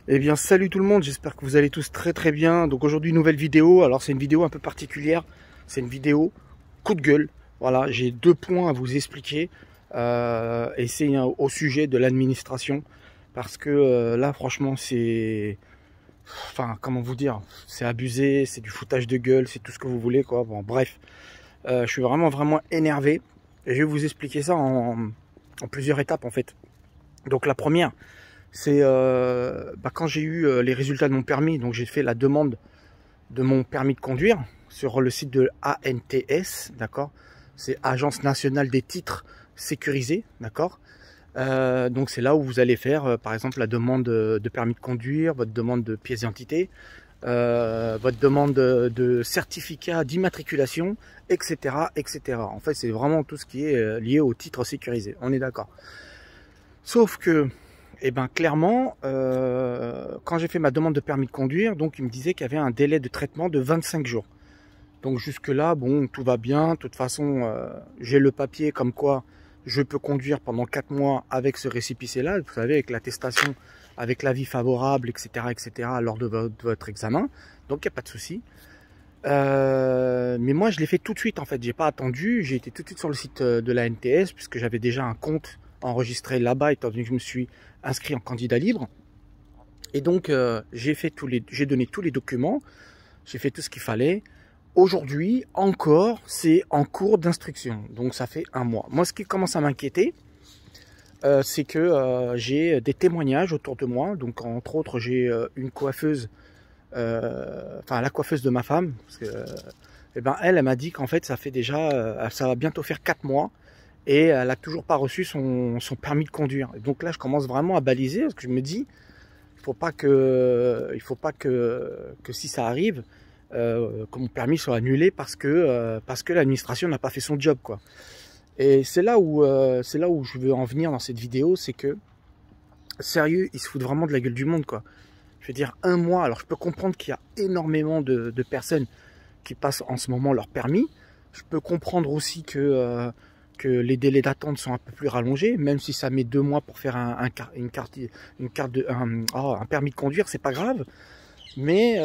Eh bien salut tout le monde, j'espère que vous allez tous très bien. Donc aujourd'hui nouvelle vidéo, alors c'est une vidéo un peu particulière, c'est une vidéo coup de gueule. Voilà, j'ai deux points à vous expliquer et c'est au sujet de l'administration parce que là franchement c'est... Enfin comment vous dire, c'est abusé, c'est du foutage de gueule, c'est tout ce que vous voulez quoi. Bon bref, je suis vraiment énervé et je vais vous expliquer ça en plusieurs étapes en fait. Donc la première, c'est quand j'ai eu les résultats de mon permis, donc j'ai fait la demande de mon permis de conduire sur le site de ANTS, d'accord. C'est Agence Nationale des Titres Sécurisés, d'accord. Donc c'est là où vous allez faire, par exemple, la demande de permis de conduire, votre demande de pièce d'identité, votre demande de certificat d'immatriculation, etc. En fait, c'est vraiment tout ce qui est lié au titre sécurisé. On est d'accord. Sauf que eh ben clairement, quand j'ai fait ma demande de permis de conduire, donc il me disait qu'il y avait un délai de traitement de 25 jours. Donc jusque là, bon, tout va bien. De toute façon, j'ai le papier comme quoi je peux conduire pendant 4 mois avec ce récépissé-là, vous savez, avec l'attestation, avec l'avis favorable, etc., lors de votre examen. Donc il n'y a pas de souci. Mais moi, je l'ai fait tout de suite en fait. J'ai pas attendu. J'ai été tout de suite sur le site de la NTS puisque j'avais déjà un compte enregistré là-bas étant donné que je me suis inscrit en candidat libre. Et donc j'ai donné tous les documents. J'ai fait tout ce qu'il fallait. Aujourd'hui encore, c'est en cours d'instruction. Donc ça fait un mois. Moi, ce qui commence à m'inquiéter, c'est que j'ai des témoignages autour de moi. Donc entre autres, j'ai une coiffeuse. Enfin la coiffeuse de ma femme, parce que eh ben, elle m'a dit qu'en fait ça fait déjà, ça va bientôt faire 4 mois et elle a toujours pas reçu son permis de conduire. Et donc là je commence vraiment à baliser parce que je me dis il faut pas que si ça arrive que mon permis soit annulé parce que l'administration n'a pas fait son job quoi. Et c'est là où je veux en venir dans cette vidéo, c'est que sérieux ils se foutent vraiment de la gueule du monde quoi. Je veux dire un mois, alors je peux comprendre qu'il y a énormément de personnes qui passent en ce moment leur permis. Je peux comprendre aussi que les délais d'attente sont un peu plus rallongés, même si ça met 2 mois pour faire un permis de conduire, c'est pas grave. Mais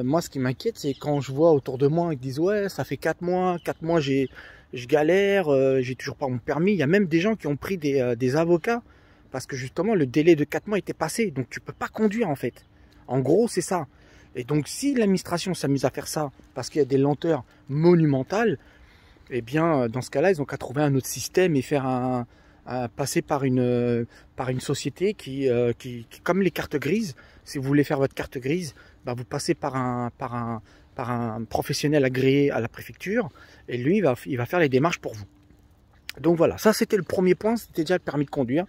moi ce qui m'inquiète, c'est quand je vois autour de moi, ils disent ouais ça fait 4 mois, je galère, j'ai toujours pas mon permis. Il y a même des gens qui ont pris des avocats parce que justement le délai de 4 mois était passé, donc tu peux pas conduire en fait. En gros, c'est ça. Et donc, si l'administration s'amuse à faire ça parce qu'il y a des lenteurs monumentales, eh bien, dans ce cas-là, ils ont qu'à trouver un autre système et faire passer par une société qui, comme les cartes grises, si vous voulez faire votre carte grise, bah, vous passez par un professionnel agréé à la préfecture et lui, il va faire les démarches pour vous. Donc voilà, ça c'était le premier point, c'était déjà le permis de conduire.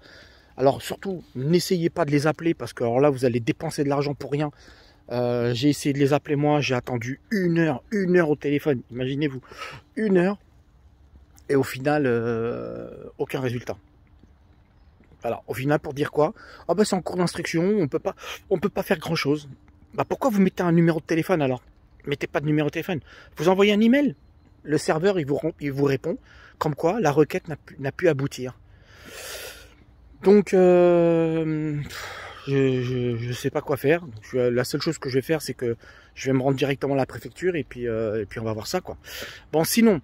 Alors surtout, n'essayez pas de les appeler parce que alors là, vous allez dépenser de l'argent pour rien. J'ai essayé de les appeler moi, j'ai attendu une heure au téléphone, imaginez-vous, 1 heure, et au final, aucun résultat. Alors, au final, pour dire quoi? Ah bah c'est en cours d'instruction, on peut pas faire grand chose. Bah pourquoi vous mettez un numéro de téléphone alors? Mettez pas de numéro de téléphone. Vous envoyez un email, le serveur il vous répond, comme quoi la requête n'a pu aboutir. Donc, je sais pas quoi faire. Donc, la seule chose que je vais faire, c'est que je vais me rendre directement à la préfecture et puis on va voir ça quoi. Bon, sinon,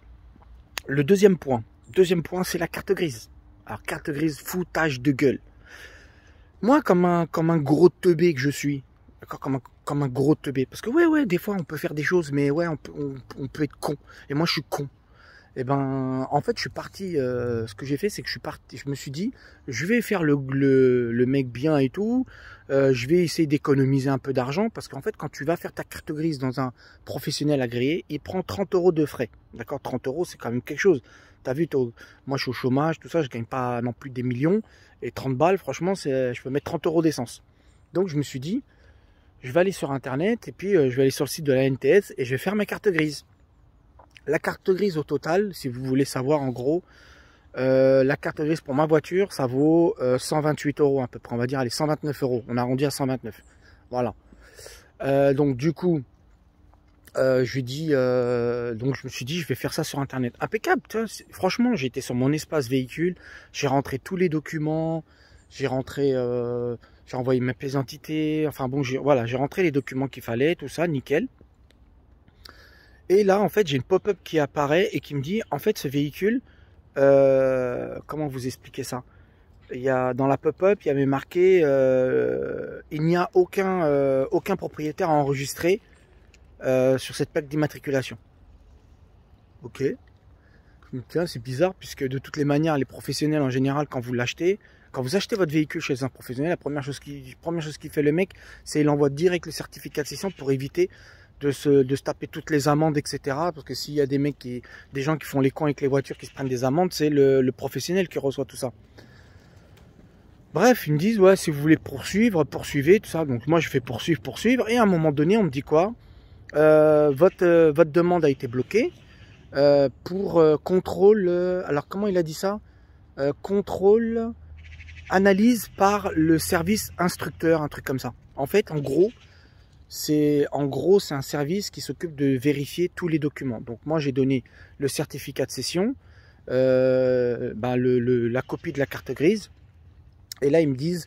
le deuxième point, c'est la carte grise. Alors carte grise, foutage de gueule. Moi, comme un gros teubé que je suis, d'accord, comme un gros teubé, parce que ouais, des fois on peut faire des choses, mais ouais, on peut être con. Et moi, je suis con. Et ben, en fait, je suis parti. Ce que j'ai fait, c'est que je me suis dit, je vais faire le mec bien et tout. Je vais essayer d'économiser un peu d'argent parce qu'en fait, quand tu vas faire ta carte grise dans un professionnel agréé, il prend 30 € de frais. D'accord, 30 €, c'est quand même quelque chose. T'as vu, moi, je suis au chômage, tout ça, je gagne pas non plus des millions. Et 30 balles, franchement, je peux mettre 30 € d'essence. Donc, je me suis dit, je vais aller sur Internet et puis je vais aller sur le site de la NTS et je vais faire ma carte grise. La carte grise au total, si vous voulez savoir en gros, la carte grise pour ma voiture, ça vaut 128 € à peu près. On va dire, allez, 129 €. On arrondit à 129. Voilà. Donc du coup, je lui dis, donc je me suis dit, je vais faire ça sur Internet. Impeccable, tu vois. Franchement, j'ai été sur mon espace véhicule, j'ai rentré tous les documents, j'ai rentré, J'ai envoyé ma pièce d'identité. Enfin bon, voilà, j'ai rentré les documents qu'il fallait, tout ça, nickel. Et là, en fait, j'ai une pop-up qui apparaît et qui me dit, en fait, ce véhicule, comment vous expliquer ça? Il y a, dans la pop-up, il y avait marqué, il n'y a aucun propriétaire à enregistrer sur cette plaque d'immatriculation. Ok. Tiens, c'est bizarre, puisque de toutes les manières, les professionnels en général, quand vous l'achetez, quand vous achetez votre véhicule chez un professionnel, la première chose qu'il fait le mec, c'est il envoie direct le certificat de cession pour éviter de se taper toutes les amendes, etc. Parce que s'il y a des gens qui font les cons avec les voitures, qui se prennent des amendes, c'est le professionnel qui reçoit tout ça. Bref, ils me disent, ouais, si vous voulez poursuivre, poursuivez, tout ça. Donc moi, je fais poursuivre. Et à un moment donné, on me dit quoi? Votre demande a été bloquée pour contrôle. Alors, comment il a dit ça? Contrôle, analyse par le service instructeur, un truc comme ça. En fait, en gros, c'est un service qui s'occupe de vérifier tous les documents. Donc moi, j'ai donné le certificat de cession, la copie de la carte grise. Et là, ils me disent,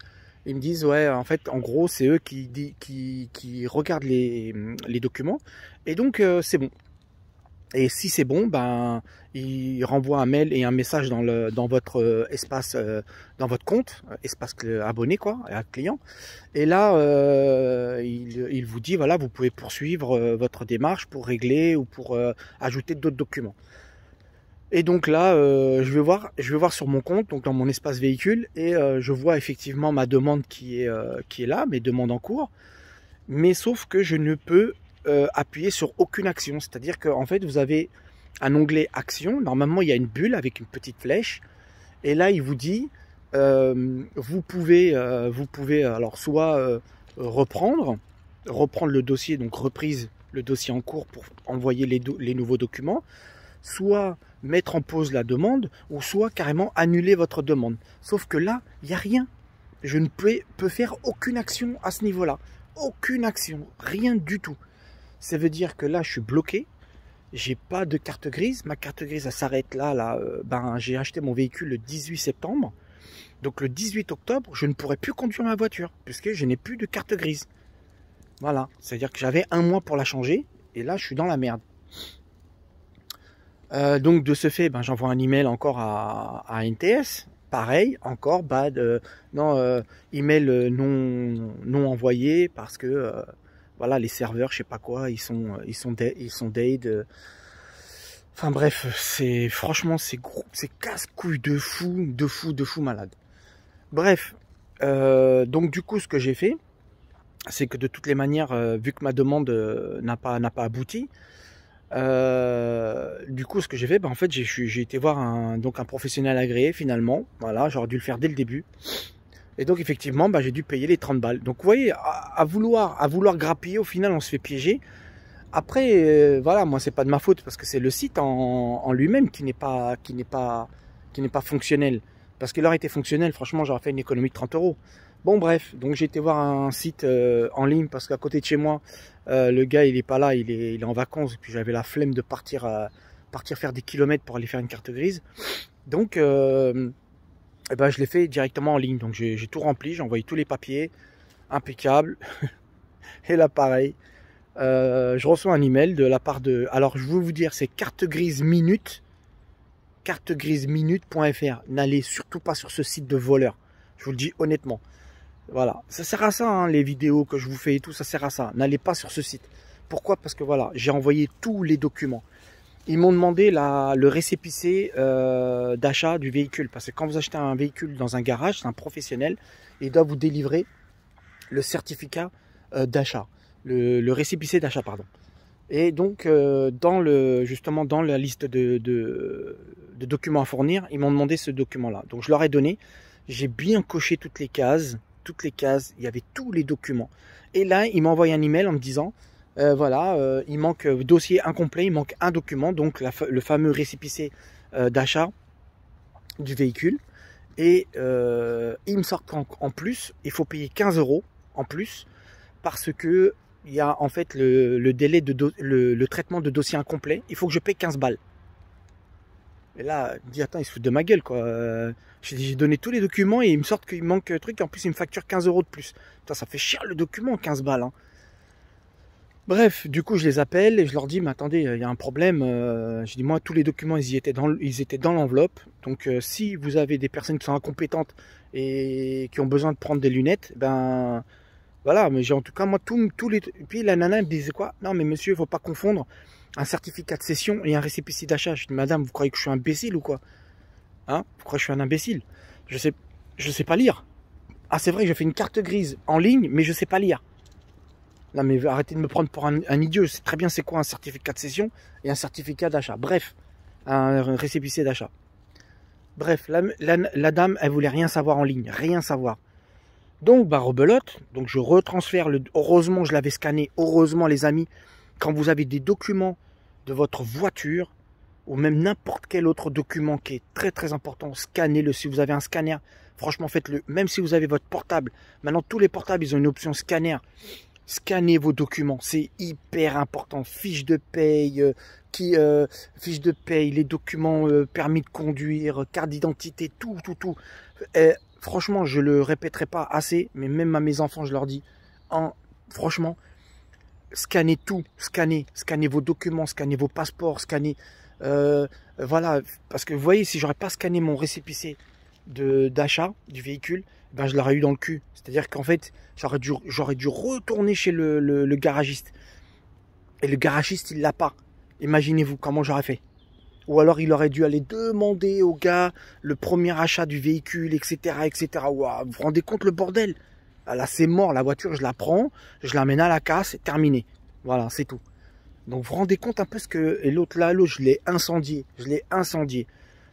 ouais, en fait, en gros, c'est eux qui regardent les documents. Et donc, c'est bon. Et si c'est bon, ben, ils renvoient un mail et un message dans votre espace, dans votre compte, espace abonné, quoi, à client. Et là, il vous dit, voilà, vous pouvez poursuivre votre démarche pour régler ou pour ajouter d'autres documents. Et donc là, je vais voir sur mon compte, donc dans mon espace véhicule, et je vois effectivement ma demande qui est là, mes demandes en cours. Mais sauf que je ne peux appuyer sur aucune action. C'est-à-dire qu'en fait, vous avez un onglet action. Normalement, il y a une bulle avec une petite flèche. Et là, il vous dit, vous pouvez alors soit reprendre le dossier, donc reprise le dossier en cours pour envoyer les nouveaux documents, soit mettre en pause la demande, ou soit carrément annuler votre demande. Sauf que là, il n'y a rien. Je ne peux faire aucune action à ce niveau-là. Aucune action, rien du tout. Ça veut dire que là, je suis bloqué. J'ai pas de carte grise. Ma carte grise, elle s'arrête là. J'ai acheté mon véhicule le 18 septembre. Donc le 18 octobre, je ne pourrai plus conduire ma voiture, puisque je n'ai plus de carte grise. Voilà. C'est-à-dire que j'avais un mois pour la changer. Et là, je suis dans la merde. Donc de ce fait, j'envoie un email encore à NTS. Pareil, encore email non envoyé parce que voilà, les serveurs, je sais pas quoi, ils sont dead. Enfin bref, franchement c'est casse-couille de fou malade. Bref, donc du coup ce que j'ai fait, c'est que de toutes les manières, vu que ma demande n'a pas abouti, du coup ce que j'ai fait, en fait j'ai été voir un professionnel agréé finalement. Voilà, j'aurais dû le faire dès le début. Et donc effectivement, j'ai dû payer les 30 balles. Donc vous voyez, à vouloir grappiller, au final on se fait piéger. Après, voilà, moi c'est pas de ma faute parce que c'est le site en lui-même qui n'est pas fonctionnel. Parce qu'il aurait été fonctionnel, franchement j'aurais fait une économie de 30 €. Bon bref, donc j'ai été voir un site en ligne parce qu'à côté de chez moi, le gars il est pas là, il est en vacances. Et puis j'avais la flemme de partir faire des kilomètres pour aller faire une carte grise. Donc je l'ai fait directement en ligne. Donc j'ai tout rempli, j'ai envoyé tous les papiers, impeccable. Et là pareil, je reçois un email de la part de... Alors je veux vous dire, c'est cartegriseminute.fr. N'allez surtout pas sur ce site de voleur. Je vous le dis honnêtement. Voilà, ça sert à ça, hein, les vidéos que je vous fais et tout, ça sert à ça. N'allez pas sur ce site. Pourquoi? Parce que voilà, j'ai envoyé tous les documents. Ils m'ont demandé le récépissé d'achat du véhicule. Parce que quand vous achetez un véhicule dans un garage, c'est un professionnel, il doit vous délivrer le certificat d'achat. Le récépissé d'achat, pardon. Et donc, dans la liste de documents à fournir, ils m'ont demandé ce document-là. Donc, je leur ai donné. J'ai bien coché toutes les cases. Il y avait tous les documents. Et là, ils m'ont envoyé un email en me disant, il manque dossier incomplet, il manque un document, donc le fameux récépissé d'achat du véhicule. Et ils me sortent en plus, il faut payer 15 € en plus, parce que il y a en fait le délai le traitement de dossier incomplet, il faut que je paye 15 balles. Et là, il me dit, attends, ils se foutent de ma gueule, quoi. J'ai donné tous les documents et ils me sortent qu'il manque un truc. En plus, ils me facturent 15 € de plus. Putain, ça fait cher le document, 15 balles. Hein. Bref, du coup, je les appelle et je leur dis, mais attendez, il y a un problème. Je dis, moi, tous les documents, ils étaient dans l'enveloppe. Donc, si vous avez des personnes qui sont incompétentes et qui ont besoin de prendre des lunettes, ben voilà. Mais j'ai en tout cas, moi, tous les. Et puis la nana elle me disait quoi? Non, mais monsieur, il ne faut pas confondre un certificat de cession et un récépissé d'achat. Je dis, madame, vous croyez que je suis imbécile ou quoi? Hein? Vous croyez que je suis un imbécile? Je sais pas lire. Ah, c'est vrai que j'ai fait une carte grise en ligne, mais je sais pas lire. Non mais arrêtez de me prendre pour un idiot, c'est très bien c'est quoi un certificat de cession et un certificat d'achat. Bref, un récépissé d'achat. Bref, la dame, elle voulait rien savoir en ligne, rien savoir. Donc, bah rebelote, donc je retransfère, heureusement je l'avais scanné, heureusement les amis, quand vous avez des documents de votre voiture, ou même n'importe quel autre document qui est très très important, scannez-le. Si vous avez un scanner, franchement faites-le, même si vous avez votre portable. Maintenant tous les portables, ils ont une option scanner. Scannez vos documents, c'est hyper important. Fiche de paye, fiche de paye, les documents, permis de conduire, carte d'identité, tout. Franchement, je le répéterai pas assez, mais même à mes enfants, je leur dis, franchement, scannez tout, scannez vos documents, scannez vos passeports, scannez, voilà, parce que vous voyez, si j'aurais pas scanné mon récépissé d'achat du véhicule, ben je l'aurais eu dans le cul. C'est-à-dire qu'en fait, j'aurais dû retourner chez le garagiste. Et le garagiste, il l'a pas. Imaginez-vous comment j'aurais fait. Ou alors il aurait dû aller demander au gars le premier achat du véhicule, etc. etc. Wow, vous vous rendez compte le bordel? Ah, là c'est mort, la voiture je la prends, je l'amène à la casse, c'est terminé. Voilà, c'est tout. Donc vous vous rendez compte un peu ce que... Et l'autre là, je l'ai incendié.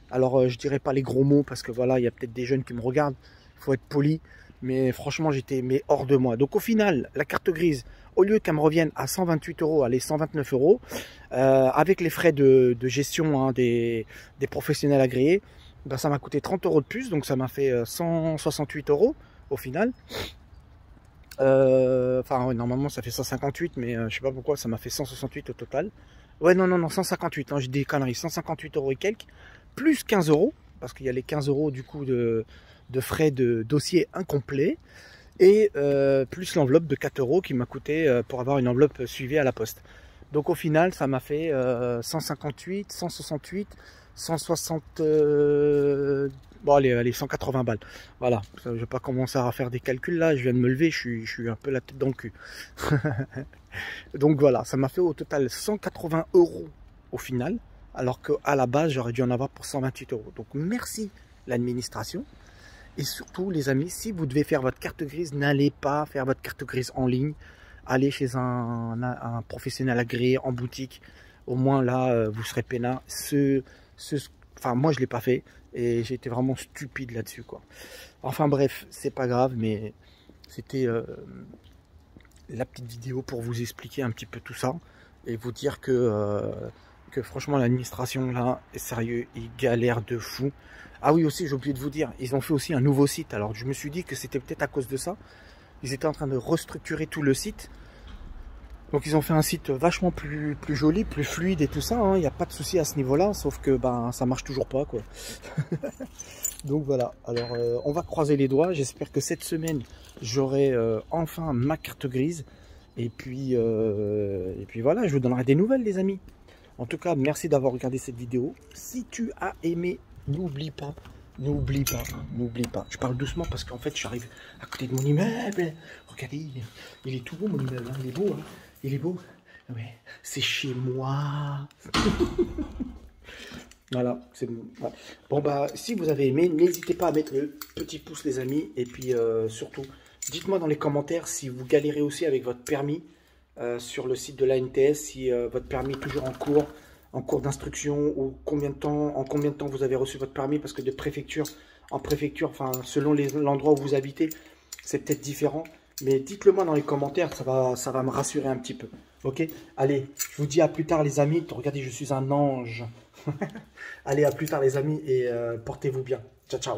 Alors je dirais pas les gros mots parce que voilà, il y a peut-être des jeunes qui me regardent. Il faut être poli. Mais franchement, j'étais hors de moi. Donc au final, la carte grise, au lieu qu'elle me revienne à 128 €, allez, 129 €, avec les frais de gestion hein, des professionnels agréés, ben, ça m'a coûté 30 € de plus. Donc ça m'a fait 168 € au final. Enfin, ouais, normalement ça fait 158, mais je sais pas pourquoi ça m'a fait 168 au total. Ouais, non, 158, hein, j'ai des conneries, 158 € et quelques, plus 15 €, parce qu'il y a les 15 € du coup de frais de dossier incomplet, et plus l'enveloppe de 4 € qui m'a coûté pour avoir une enveloppe suivie à la poste. Donc au final, ça m'a fait 158, 168, 160... bon allez, 180 balles. Voilà, je vais pas commencer à faire des calculs là, je viens de me lever, je suis un peu la tête dans le cul. Donc voilà, ça m'a fait au total 180 € au final, alors qu'à la base, j'aurais dû en avoir pour 128 €. Donc merci l'administration. Et surtout les amis, si vous devez faire votre carte grise, n'allez pas faire votre carte grise en ligne. Allez chez un professionnel agréé en boutique. Au moins là, vous serez peinard. Enfin, moi je l'ai pas fait et j'ai été vraiment stupide là-dessus quoi. Enfin bref, c'est pas grave, mais c'était la petite vidéo pour vous expliquer un petit peu tout ça et vous dire que franchement l'administration là est sérieux, ils galèrent de fou. Ah oui aussi, j'ai oublié de vous dire, ils ont fait aussi un nouveau site. Alors je me suis dit que c'était peut-être à cause de ça. Ils étaient en train de restructurer tout le site. Donc ils ont fait un site vachement plus joli, plus fluide et tout ça. Il n'y a pas de souci à ce niveau-là, sauf que ben ça marche toujours pas quoi. Donc voilà. Alors on va croiser les doigts. J'espère que cette semaine j'aurai enfin ma carte grise. Et puis voilà, je vous donnerai des nouvelles les amis. En tout cas, merci d'avoir regardé cette vidéo. Si tu as aimé, n'oublie pas. Je parle doucement parce qu'en fait, j'arrive à côté de mon immeuble. Regardez, il est tout beau mon immeuble. Hein. Il est beau, hein. Il est beau. Ouais, c'est chez moi. Voilà, c'est bon. Ouais. Bon bah, si vous avez aimé, n'hésitez pas à mettre le petit pouce les amis. Et puis surtout, dites-moi dans les commentaires si vous galérez aussi avec votre permis sur le site de l'ANTS, si votre permis est toujours en cours d'instruction, ou en combien de temps vous avez reçu votre permis, parce que de préfecture en préfecture, enfin selon l'endroit où vous habitez, c'est peut-être différent. Mais dites-le moi dans les commentaires, ça va me rassurer un petit peu. Ok, allez, je vous dis à plus tard les amis. Regardez, je suis un ange. Allez, à plus tard les amis et portez-vous bien. Ciao, ciao.